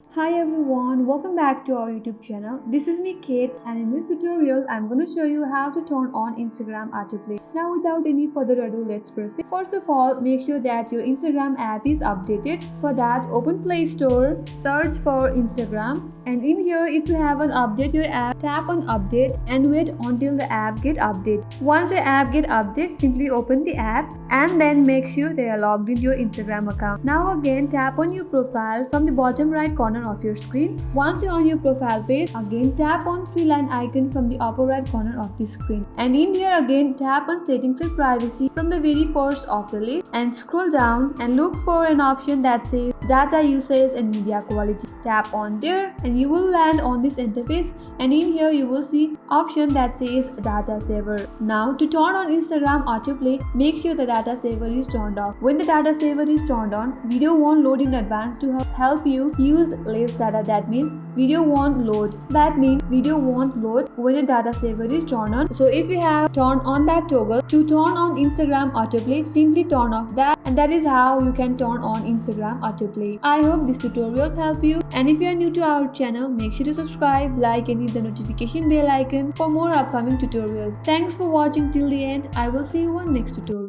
Hi everyone, welcome back to our YouTube channel. This is me Kate, and in this tutorial I'm going to show you how to turn on Instagram Autoplay. Now without any further ado, let's proceed. First of all, make sure that your Instagram app is updated. For that, open Play Store, search for Instagram, and in here if you haven't updated your app, tap on update and wait until the app get updated. Once the app get updated, simply open the app and then make sure they are logged in your Instagram account. Now again tap on your profile from the bottom right corner of your screen. Once you're on your profile page, again tap on three-line icon from the upper right corner of the screen. And in here again tap on settings and privacy from the very first of the list and scroll down and look for an option that says data usage and media quality. Tap on there and you will land on this interface, and in here you will see option that says data saver. Now to turn on Instagram autoplay, make sure the data saver is turned off. When the data saver is turned on, video won't load in advance to help you use less data. That means video won't load. That means video won't load when the data saver is turned on. So if you have turned on that toggle, to turn on Instagram autoplay, simply turn off that, and that is how you can turn on Instagram autoplay. I hope this tutorial helped you, and if you are new to our channel, make sure to subscribe, like and hit the notification bell icon for more upcoming tutorials. Thanks for watching till the end. I will see you on next tutorial.